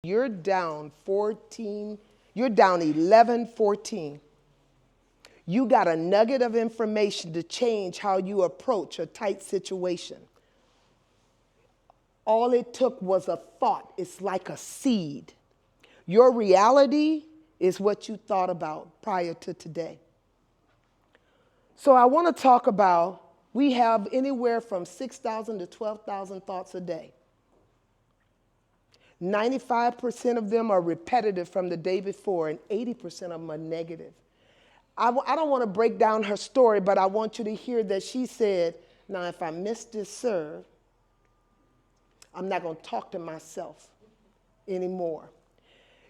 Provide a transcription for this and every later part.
You're down 14, you're down 11-14. You got a nugget of information to change how you approach a tight situation. All it took was a thought. It's like a seed. Your reality is what you thought about prior to today. So I want to talk about, we have anywhere from 6,000 to 12,000 thoughts a day. 95% of them are repetitive from the day before, and 80% of them are negative. I don't want to break down her story, but I want you to hear that she said, now if I miss this serve, I'm not going to talk to myself anymore.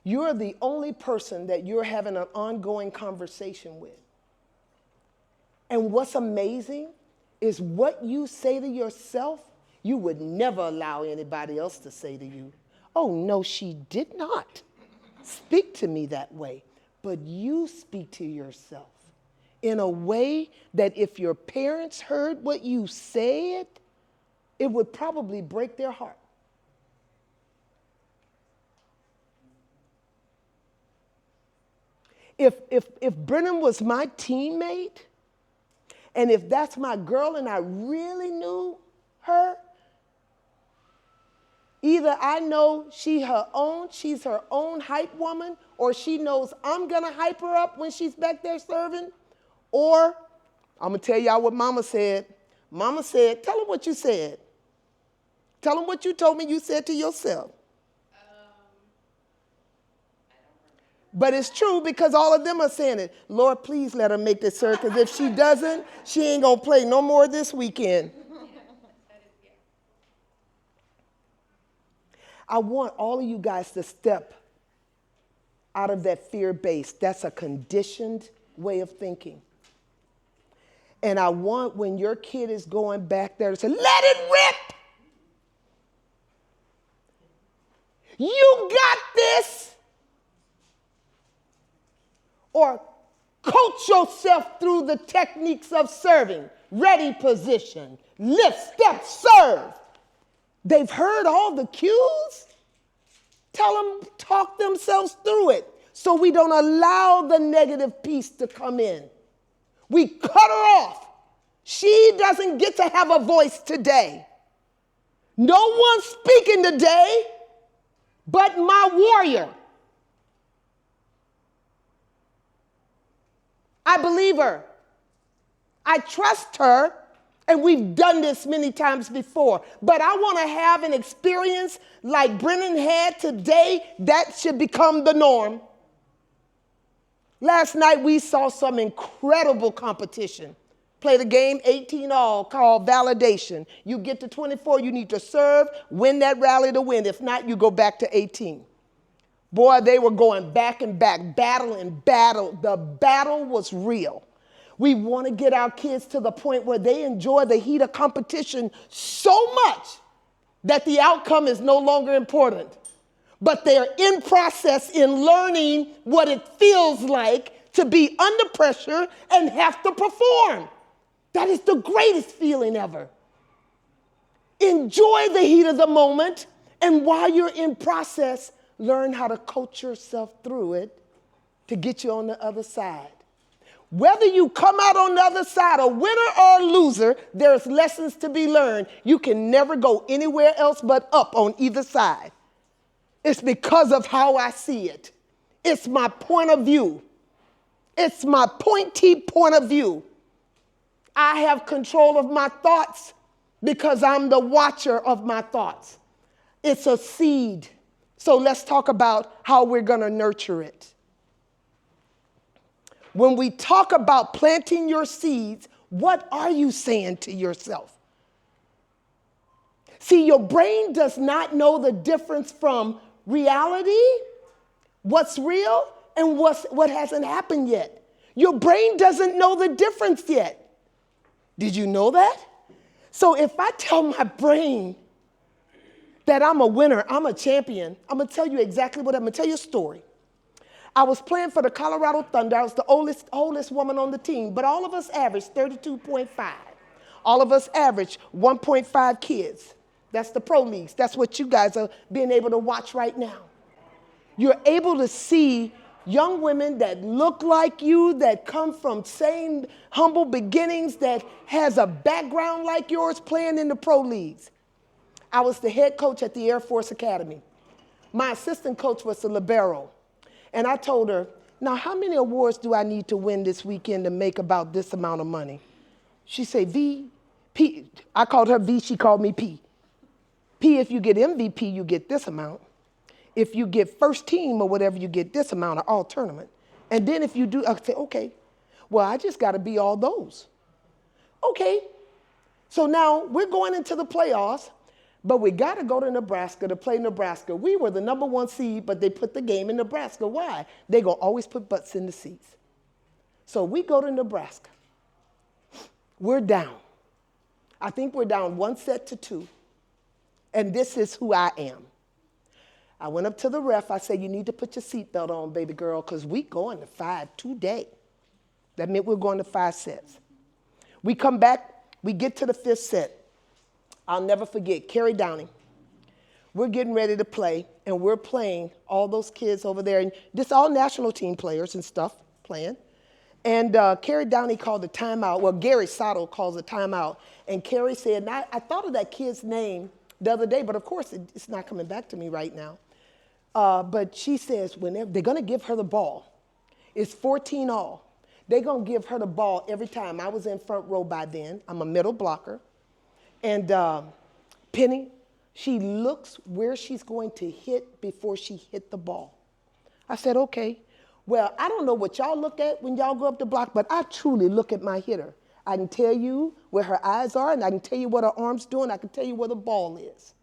You're the only person that you're having an ongoing conversation with. And what's amazing is what you say to yourself, you would never allow anybody else to say to you. Oh, no, she did not speak to me that way. But you speak to yourself in a way that if your parents heard what you said, it would probably break their heart. If Brennan was my teammate, and if that's my girl and I really knew her, either I know she's her own hype woman, or she knows I'm gonna hype her up when she's back there serving, or I'm gonna tell y'all what Mama said. Mama said, tell them what you said. Tell them what you told me you said to yourself. But it's true because all of them are saying it. Lord, please let her make this serve, because if she doesn't, she ain't gonna play no more this weekend. I want all of you guys to step out of that fear base. That's a conditioned way of thinking. And I want when your kid is going back there to say, let it rip. You got this. Or coach yourself through the techniques of serving. Ready position, lift, step, serve. They've heard all the cues. Tell them, talk themselves through it so we don't allow the negative piece to come in. We cut her off. She doesn't get to have a voice today. No one's speaking today but my warrior. I believe her. I trust her. And we've done this many times before. But I want to have an experience like Brennan had today. That should become the norm. Last night we saw some incredible competition. Played a game 18 all called validation. You get to 24, you need to serve, win that rally to win. If not, you go back to 18. Boy, they were going back and back, battle and battle. The battle was real. We want to get our kids to the point where they enjoy the heat of competition so much that the outcome is no longer important. But they're in process in learning what it feels like to be under pressure and have to perform. That is the greatest feeling ever. Enjoy the heat of the moment, and while you're in process, learn how to coach yourself through it to get you on the other side. Whether you come out on the other side a winner or a loser, there's lessons to be learned. You can never go anywhere else but up on either side. It's because of how I see it. It's my point of view. It's my pointy point of view. I have control of my thoughts because I'm the watcher of my thoughts. It's a seed. So let's talk about how we're going to nurture it. When we talk about planting your seeds, what are you saying to yourself? See, your brain does not know the difference from reality, what's real, and what hasn't happened yet. Your brain doesn't know the difference yet. Did you know that? So if I tell my brain that I'm a winner, I'm a champion, I'm going to tell you exactly what I'm going to tell you a story. I was playing for the Colorado Thunder. I was the oldest woman on the team, but all of us averaged 32.5. All of us averaged 1.5 kids. That's the pro leagues. That's what you guys are being able to watch right now. You're able to see young women that look like you, that come from same humble beginnings, that has a background like yours playing in the pro leagues. I was the head coach at the Air Force Academy. My assistant coach was the libero. And I told her, now how many awards do I need to win this weekend to make about this amount of money? She said, V, P. I called her V, she called me P. P, if you get MVP, you get this amount. If you get first team or whatever, you get this amount of all tournament. And then if you do, I say, okay, well, I just got to be all those. Okay. So now we're going into the playoffs, but we got to go to Nebraska to play Nebraska. We were the #1 seed, but they put the game in Nebraska. Why? They're going to always put butts in the seats. So we go to Nebraska. We're down. I think we're down 1-2. And this is who I am. I went up to the ref. I said, you need to put your seatbelt on, baby girl, because we going to 5 today. That meant we're going to 5 sets. We come back. We get to the 5th set. I'll never forget, Carrie Downing. We're getting ready to play, and we're playing all those kids over there. And this all national team players and stuff playing. And Carrie Downing called a timeout. Well, Gary Sato calls a timeout. And Carrie said, and I thought of that kid's name the other day, but of course it's not coming back to me right now. But she says, whenever they're going to give her the ball, it's 14 all. They're going to give her the ball every time. I was in front row by then. I'm a middle blocker. And Penny, she looks where she's going to hit before she hit the ball. I said, okay. Well, I don't know what y'all look at when y'all go up the block, but I truly look at my hitter. I can tell you where her eyes are, and I can tell you what her arm's doing. I can tell you where the ball is.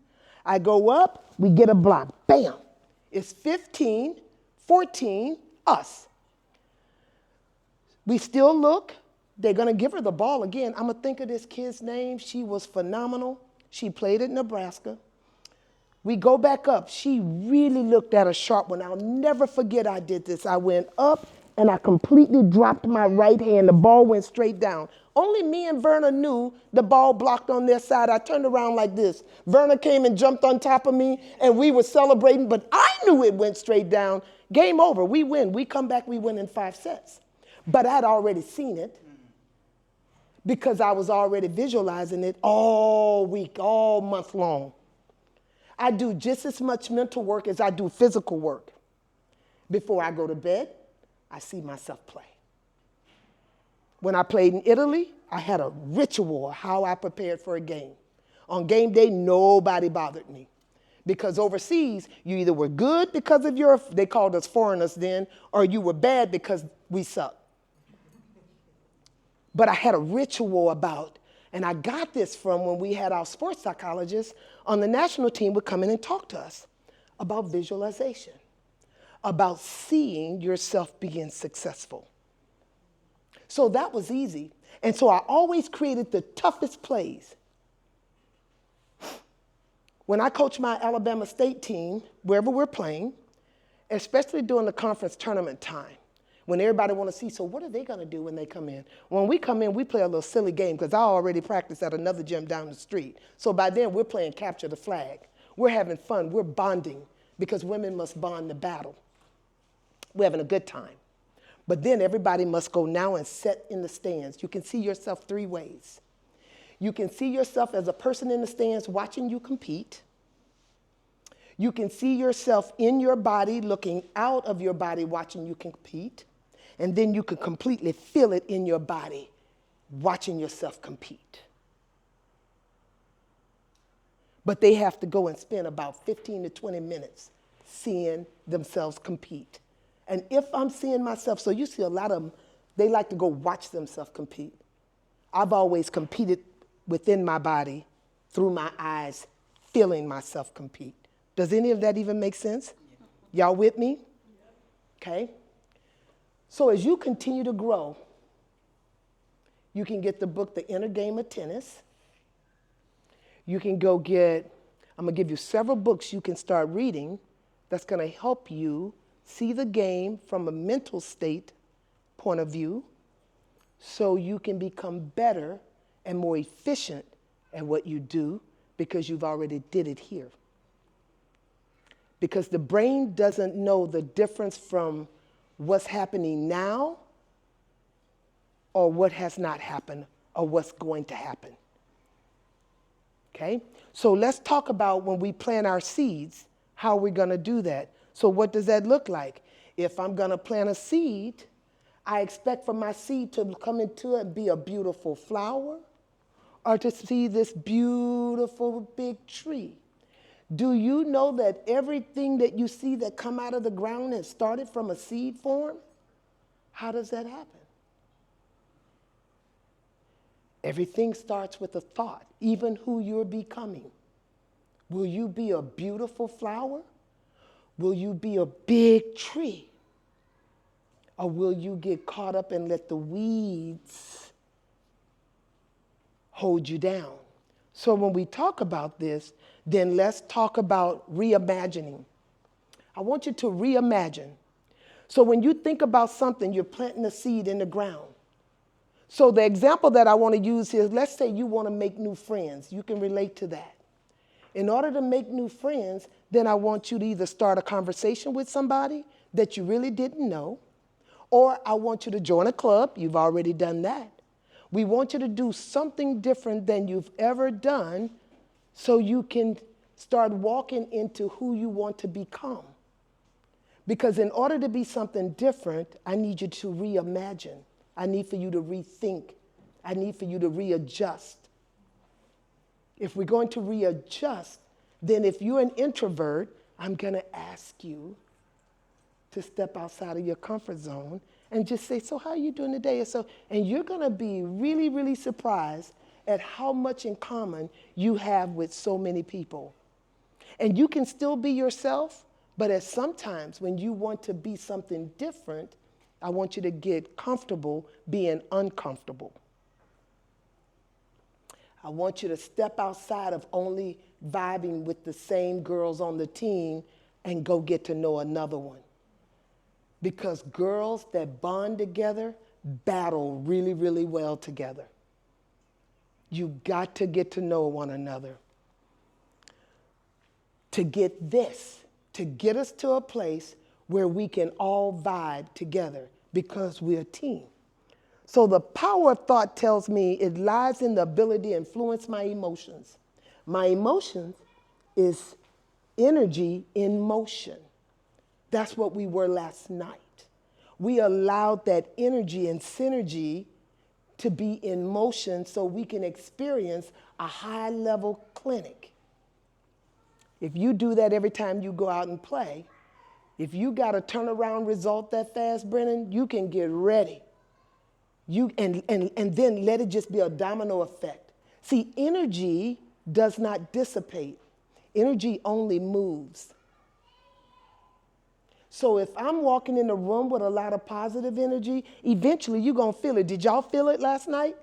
I go up, we get a block. Bam. It's 15, 14, us. We still look. They're going to give her the ball again. I'm going to think of this kid's name. She was phenomenal. She played at Nebraska. We go back up. She really looked at a sharp one. I'll never forget I did this. I went up, and I completely dropped my right hand. The ball went straight down. Only me and Verna knew the ball blocked on their side. I turned around like this. Verna came and jumped on top of me, and we were celebrating, but I knew it went straight down. Game over. We win. We come back. We win in 5 sets. But I'd already seen it because I was already visualizing it all week, all month long. I do just as much mental work as I do physical work. Before I go to bed, I see myself play. When I played in Italy, I had a ritual of how I prepared for a game. On game day, nobody bothered me. Because overseas, you either were good because of they called us foreigners then, or you were bad because we sucked. But I had a ritual about, and I got this from when we had our sports psychologists on the national team would come in and talk to us about visualization, about seeing yourself being successful. So that was easy. And so I always created the toughest plays. When I coach my Alabama State team, wherever we're playing, especially during the conference tournament time, when everybody want to see, so what are they going to do when they come in? When we come in, we play a little silly game because I already practiced at another gym down the street. So by then, we're playing capture the flag. We're having fun. We're bonding because women must bond the battle. We're having a good time. But then everybody must go now and sit in the stands. You can see yourself 3 ways. You can see yourself as a person in the stands watching you compete. You can see yourself in your body, looking out of your body, watching you compete. And then you can completely feel it in your body, watching yourself compete. But they have to go and spend about 15 to 20 minutes seeing themselves compete. And if I'm seeing myself, so you see a lot of them, they like to go watch themselves compete. I've always competed within my body, through my eyes, feeling myself compete. Does any of that even make sense? Y'all with me? Okay. So as you continue to grow, you can get the book, The Inner Game of Tennis. You can go get, I'm going to give you several books you can start reading that's going to help you see the game from a mental state point of view so you can become better and more efficient at what you do because you've already did it here. because the brain doesn't know the difference from what's happening now or what has not happened or what's going to happen. Okay? So let's talk about when we plant our seeds, how we're going to do that. So what does that look like? If I'm going to plant a seed, I expect for my seed to come into it and be a beautiful flower or to see this beautiful big tree. Do you know that everything that you see that come out of the ground has started from a seed form? How does that happen? Everything starts with a thought, even who you're becoming. Will you be a beautiful flower? Will you be a big tree? Or will you get caught up and let the weeds hold you down? So when we talk about this, then let's talk about reimagining. I want you to reimagine. So when you think about something, you're planting a seed in the ground. So the example that I want to use here is, let's say you want to make new friends. You can relate to that. In order to make new friends, then I want you to either start a conversation with somebody that you really didn't know, or I want you to join a club. You've already done that. We want you to do something different than you've ever done so you can start walking into who you want to become. Because in order to be something different, I need you to reimagine. I need for you to rethink. I need for you to readjust. If we're going to readjust, then if you're an introvert, I'm going to ask you to step outside of your comfort zone and just say, so how are you doing today? And you're going to be really, really surprised at how much in common you have with so many people. And you can still be yourself, but at sometimes when you want to be something different, I want you to get comfortable being uncomfortable. I want you to step outside of only vibing with the same girls on the team and go get to know another one. Because girls that bond together battle really, really well together. You got to get to know one another. To get us to a place where we can all vibe together because we're a team. So the power of thought tells me it lies in the ability to influence my emotions. My emotions is energy in motion. That's what we were last night. We allowed that energy and synergy to be in motion so we can experience a high-level clinic. If you do that every time you go out and play, if you got a turnaround result that fast, Brennan, you can get ready. And then let it just be a domino effect. See, energy does not dissipate. Energy only moves. So if I'm walking in a room with a lot of positive energy, eventually you're going to feel it. Did y'all feel it last night?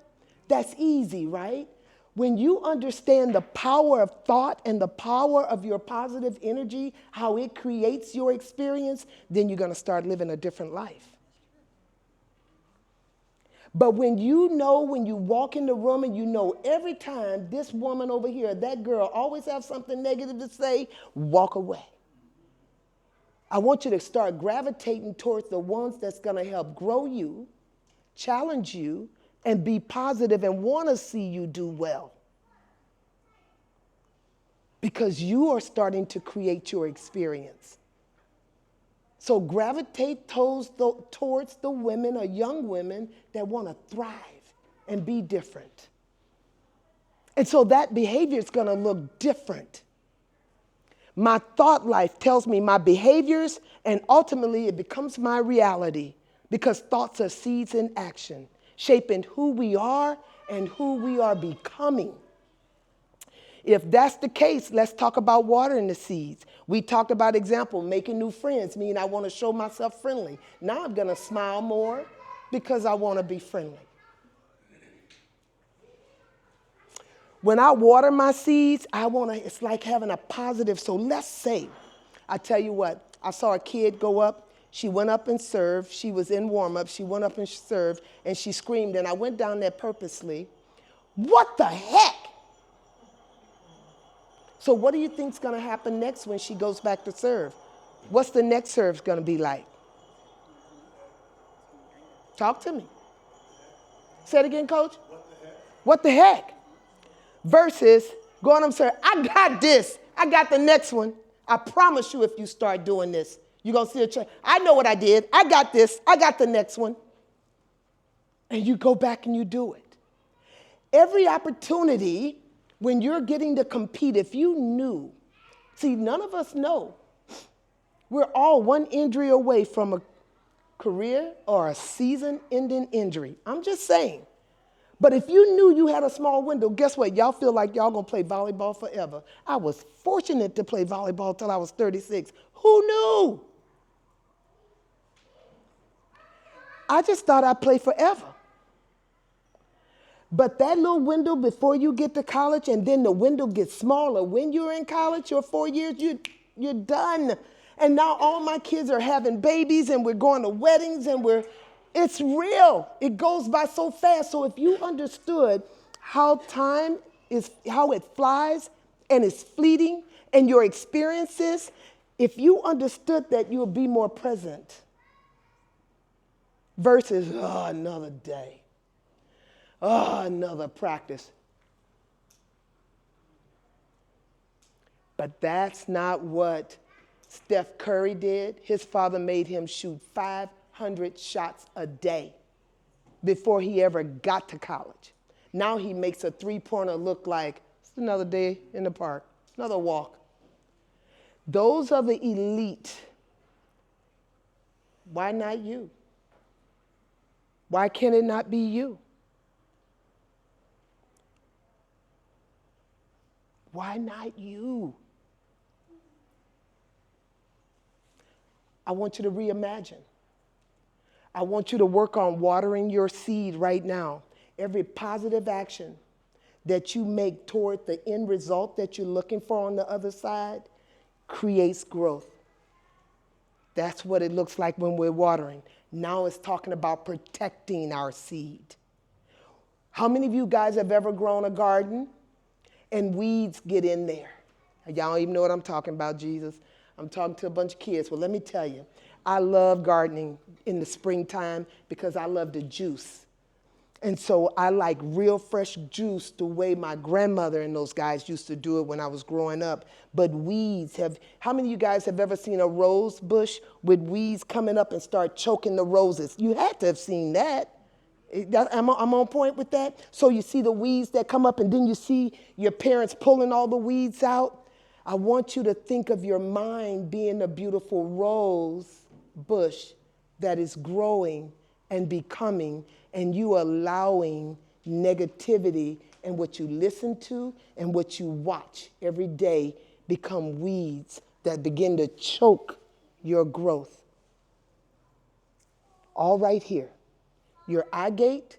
That's easy, right? When you understand the power of thought and the power of your positive energy, how it creates your experience, then you're going to start living a different life. But when you walk in the room and you know every time this woman over here, that girl always have something negative to say, walk away. I want you to start gravitating towards the ones that's going to help grow you, challenge you, and be positive and want to see you do well. Because you are starting to create your experience. So gravitate towards the women or young women that want to thrive and be different. And so that behavior is going to look different. My thought life tells me my behaviors, and ultimately it becomes my reality, because thoughts are seeds in action, shaping who we are and who we are becoming. If that's the case, let's talk about watering the seeds. We talked about example, making new friends, meaning I want to show myself friendly. Now I'm going to smile more because I want to be friendly. When I water my seeds, it's like having a positive. So let's say, I tell you what, I saw a kid go up. She went up and served. She was in warm-up. She went up and served, and she screamed. And I went down there purposely. What the heck? So what do you think's going to happen next when she goes back to serve? What's the next serve going to be like? Talk to me. Say it again, coach. What the heck? Versus going up, sir, I got this. I got the next one. I promise you if you start doing this, you're going to see a change. I know what I did. I got this. I got the next one. And you go back and you do it. Every opportunity when you're getting to compete, if you knew, see, none of us know. We're all one injury away from a career or a season-ending injury. I'm just saying. But if you knew you had a small window, guess what? Y'all feel like y'all gonna play volleyball forever. I was fortunate to play volleyball till I was 36. Who knew? I just thought I'd play forever. But that little window before you get to college, and then the window gets smaller. When you're in college, your 4 years, you're done. And now all my kids are having babies, and we're going to weddings, and it's real. It goes by so fast. So if you understood how time is, how it flies and it's fleeting, and your experiences, if you understood that, you'll be more present versus, oh, another day. Oh, another practice. But that's not what Steph Curry did. His father made him shoot 500 shots a day before he ever got to college. Now he makes a three-pointer look like it's another day in the park, another walk. Those are the elite. Why not you? Why can it not be you? Why not you? I want you to reimagine. I want you to work on watering your seed right now. Every positive action that you make toward the end result that you're looking for on the other side creates growth. That's what it looks like when we're watering. Now it's talking about protecting our seed. How many of you guys have ever grown a garden and weeds get in there? Y'all don't even know what I'm talking about, Jesus. I'm talking to a bunch of kids. Well, let me tell you, I love gardening in the springtime because I love the juice. And so I like real fresh juice the way my grandmother and those guys used to do it when I was growing up. But weeds how many of you guys have ever seen a rose bush with weeds coming up and start choking the roses? You had to have seen that. I'm on point with that. So you see the weeds that come up and then you see your parents pulling all the weeds out. I want you to think of your mind being a beautiful rose bush that is growing and becoming, and you allowing negativity and what you listen to and what you watch every day become weeds that begin to choke your growth. All right here. Your eye gate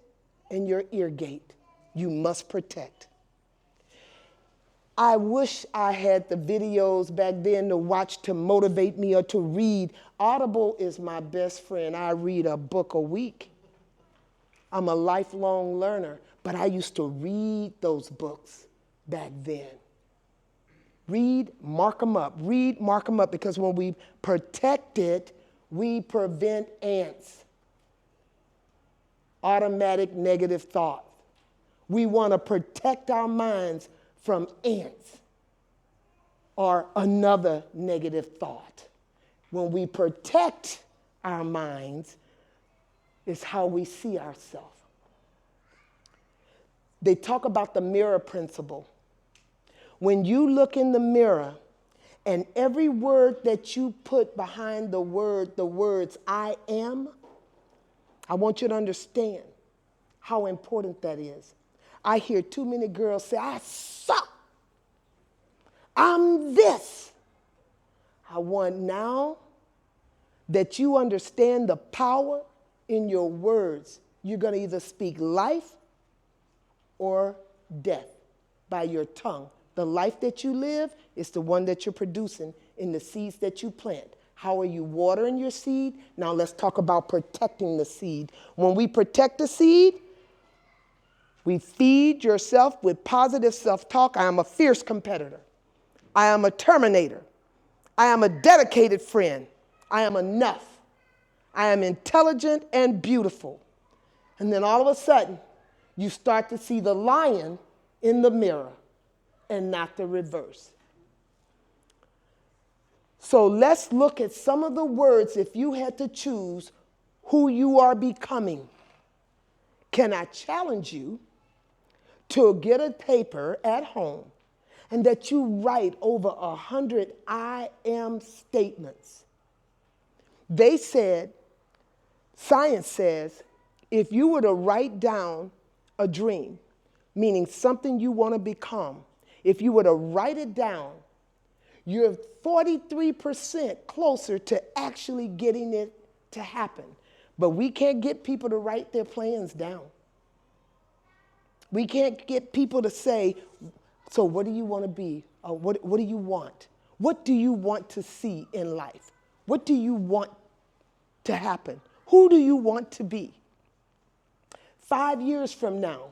and your ear gate, you must protect. I wish I had the videos back then to watch to motivate me or to read. Audible is my best friend. I read a book a week. I'm a lifelong learner, but I used to read those books back then. Read, mark them up. Read, mark them up, because when we protect it, we prevent ants. Automatic negative thought. We want to protect our minds from ants or another negative thought. When we protect our minds, it's how we see ourselves. They talk about the mirror principle. When you look in the mirror and every word that you put behind the words I am, I want you to understand how important that is. I hear too many girls say, I suck. I'm this. I want now that you understand the power in your words. You're going to either speak life or death by your tongue. The life that you live is the one that you're producing in the seeds that you plant. How are you watering your seed? Now let's talk about protecting the seed. When we protect the seed, we feed yourself with positive self-talk. I am a fierce competitor. I am a terminator. I am a dedicated friend. I am enough. I am intelligent and beautiful. And then all of a sudden, you start to see the lion in the mirror and not the reverse. So let's look at some of the words if you had to choose who you are becoming. Can I challenge you to get a paper at home and that you write over 100 I am statements? They said, science says, if you were to write down a dream, meaning something you want to become, if you were to write it down, you're 43% closer to actually getting it to happen. But we can't get people to write their plans down. We can't get people to say, so what do you want to be? What do you want? What do you want to see in life? What do you want to happen? Who do you want to be? 5 years from now,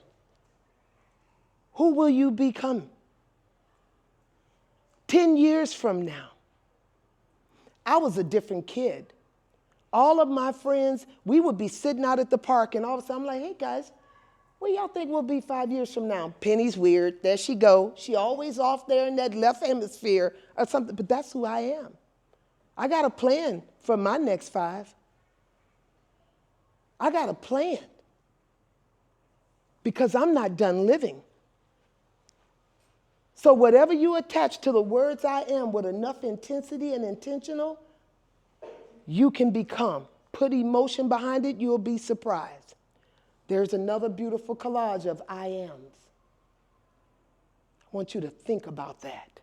who will you become? 10 years from now. I was a different kid. All of my friends, we would be sitting out at the park, and all of a sudden I'm like, hey guys, where y'all think we'll be 5 years from now? Penny's weird. There she go. She always off there in that left hemisphere or something, but that's who I am. I got a plan for my next 5. I got a plan because I'm not done living. So whatever you attach to the words I am with enough intensity and intentional, you can become. Put emotion behind it, you'll be surprised. There's another beautiful collage of I ams. I want you to think about that.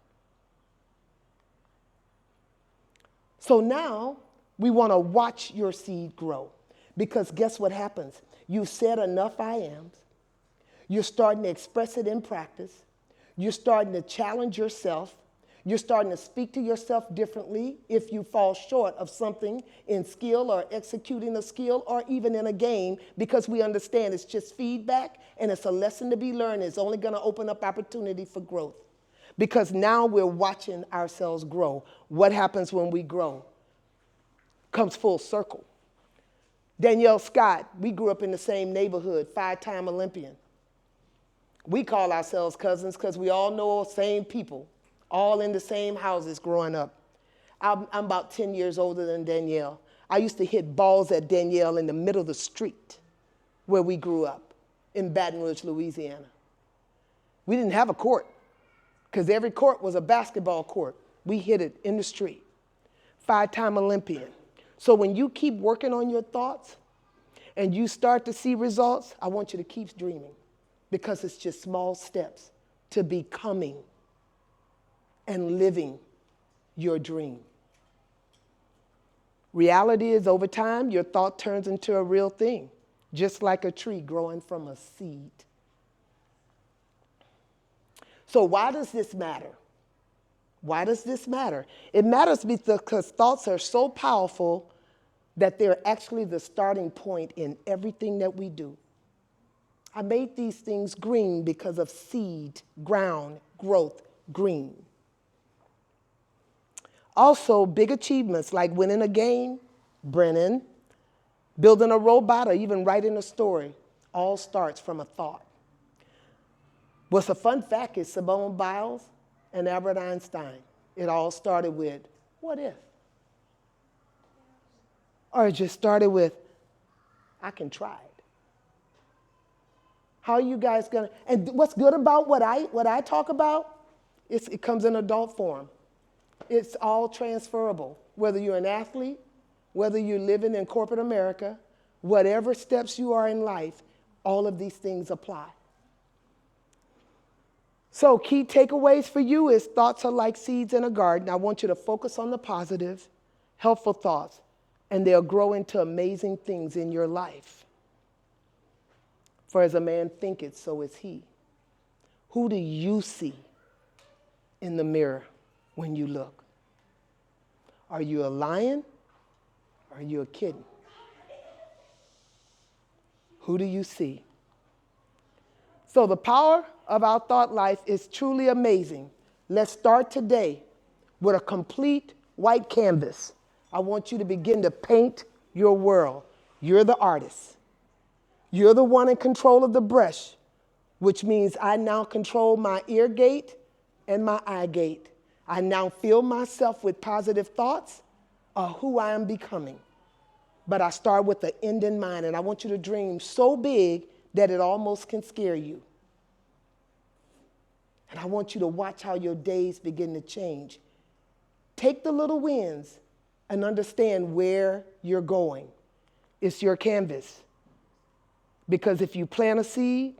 So now we want to watch your seed grow, because guess what happens? You've said enough I ams. You're starting to express it in practice. You're starting to challenge yourself. You're starting to speak to yourself differently if you fall short of something in skill or executing a skill or even in a game, because we understand it's just feedback and it's a lesson to be learned. It's only going to open up opportunity for growth, because now we're watching ourselves grow. What happens when we grow? Comes full circle. Danielle Scott, we grew up in the same neighborhood, 5-time Olympian. We call ourselves cousins because we all know the same people, all in the same houses growing up. I'm about 10 years older than Danielle. I used to hit balls at Danielle in the middle of the street where we grew up in Baton Rouge, Louisiana. We didn't have a court because every court was a basketball court. We hit it in the street. 5-time Olympian. So when you keep working on your thoughts and you start to see results, I want you to keep dreaming, because it's just small steps to becoming and living your dream. Reality is, over time, your thought turns into a real thing, just like a tree growing from a seed. So why does this matter? Why does this matter? It matters because thoughts are so powerful that they're actually the starting point in everything that we do. I made these things green because of seed, ground, growth, green. Also, big achievements like winning a game, Brennan, building a robot, or even writing a story, all starts from a thought. What's a fun fact is Simone Biles and Albert Einstein, it all started with, what if? Or it just started with, I can try it. How are you guys gonna, and what's good about what I talk about, it comes in adult form. It's all transferable, whether you're an athlete, whether you're living in corporate America, whatever steps you are in life, all of these things apply. So key takeaways for you is thoughts are like seeds in a garden. I want you to focus on the positive, helpful thoughts, and they'll grow into amazing things in your life. For as a man thinketh, so is he. Who do you see in the mirror when you look? Are you a lion or are you a kitten? Who do you see? So the power of our thought life is truly amazing. Let's start today with a complete white canvas. I want you to begin to paint your world. You're the artist. You're the one in control of the brush, which means I now control my ear gate and my eye gate. I now fill myself with positive thoughts of who I am becoming. But I start with the end in mind, and I want you to dream so big that it almost can scare you. And I want you to watch how your days begin to change. Take the little wins and understand where you're going. It's your canvas. Because if you plant a seed,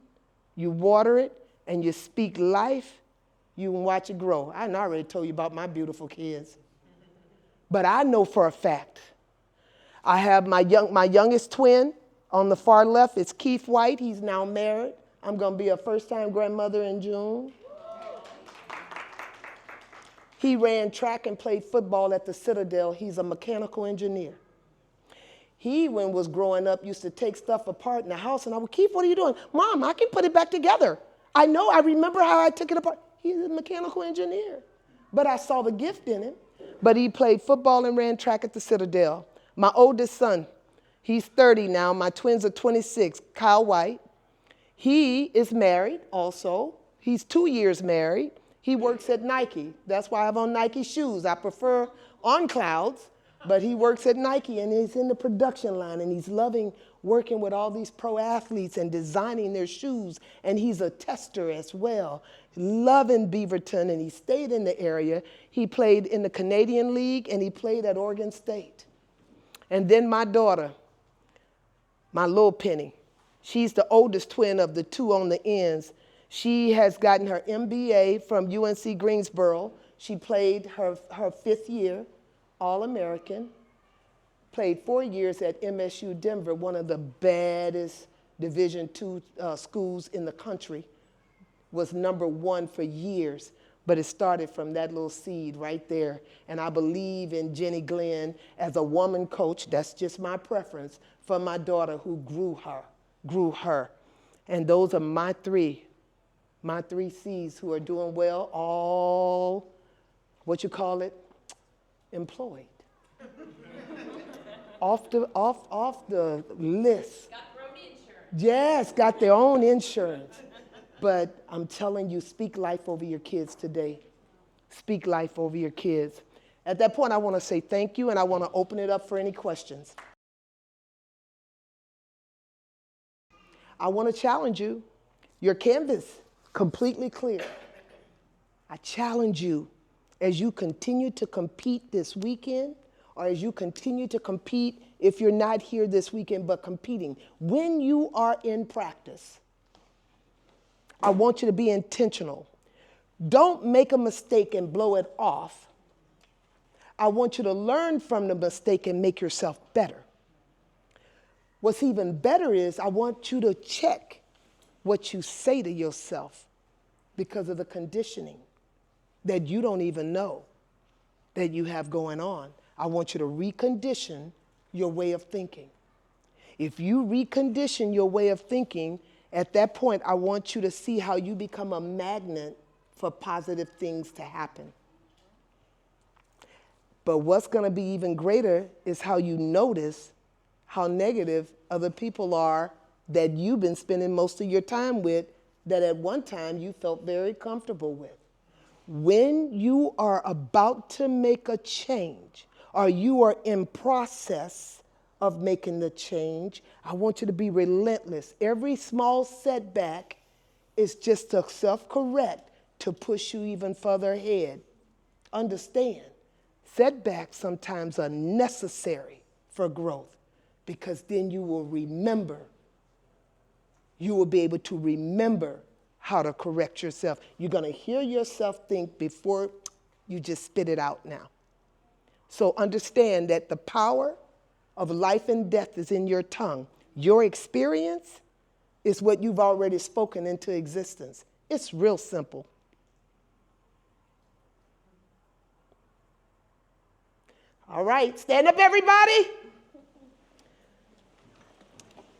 you water it, and you speak life, you can watch it grow. I already told you about my beautiful kids. But I know for a fact, I have my youngest twin on the far left. It's Keith White. He's now married. I'm going to be a first-time grandmother in June. He ran track and played football at the Citadel. He's a mechanical engineer. He, when was growing up, used to take stuff apart in the house, and I would, Keith, what are you doing? Mom, I can put it back together. I remember how I took it apart. He's a mechanical engineer. But I saw the gift in him. But he played football and ran track at the Citadel. My oldest son, he's 30 now. My twins are 26, Kyle White. He is married also. He's 2 years married. He works at Nike. That's why I have on Nike shoes. I prefer on clouds, but he works at Nike, and he's in the production line, and he's loving working with all these pro athletes and designing their shoes, and he's a tester as well. Loving Beaverton, and he stayed in the area. He played in the Canadian League, and he played at Oregon State. And then my daughter, my little Penny, she's the oldest twin of the two on the ends. She has gotten her MBA from UNC Greensboro. She played her 5th year, All-American. Played 4 years at MSU Denver, one of the baddest Division II schools in the country. Was #1 for years, but it started from that little seed right there. And I believe in Jenny Glenn as a woman coach. That's just my preference for my daughter who grew her. And those are my three C's who are doing well, all, employed. off the list. Got their own insurance. Yes, got their own insurance. But I'm telling you, speak life over your kids today. Speak life over your kids. At that point, I want to say thank you, and I want to open it up for any questions. I want to challenge you. Your canvas, completely clear. I challenge you as you continue to compete this weekend, or as you continue to compete if you're not here this weekend but competing. When you are in practice, I want you to be intentional. Don't make a mistake and blow it off. I want you to learn from the mistake and make yourself better. What's even better is I want you to check what you say to yourself because of the conditioning that you don't even know that you have going on. I want you to recondition your way of thinking. If you recondition your way of thinking, at that point, I want you to see how you become a magnet for positive things to happen. But what's going to be even greater is how you notice how negative other people are that you've been spending most of your time with, that at one time you felt very comfortable with. When you are about to make a change, or you are in process of making the change, I want you to be relentless. Every small setback is just to self-correct to push you even further ahead. Understand, setbacks sometimes are necessary for growth, because then you will remember. You will be able to remember how to correct yourself. You're going to hear yourself think before you just spit it out now. So understand that the power of life and death is in your tongue. Your experience is what you've already spoken into existence. It's real simple. All right, stand up, everybody.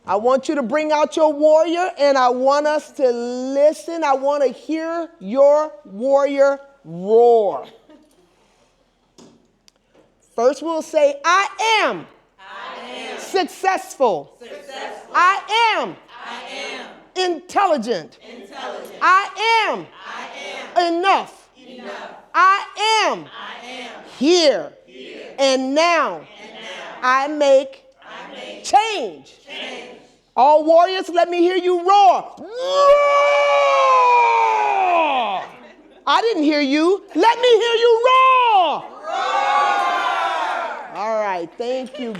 I want you to bring out your warrior, and I want us to listen. I want to hear your warrior roar. First we'll say, I am, successful. I am, intelligent. I am, enough. I am, here. And now, I make change. All warriors, let me hear you roar. Roar! I didn't hear you. Let me hear you roar. Roar! All right, thank you.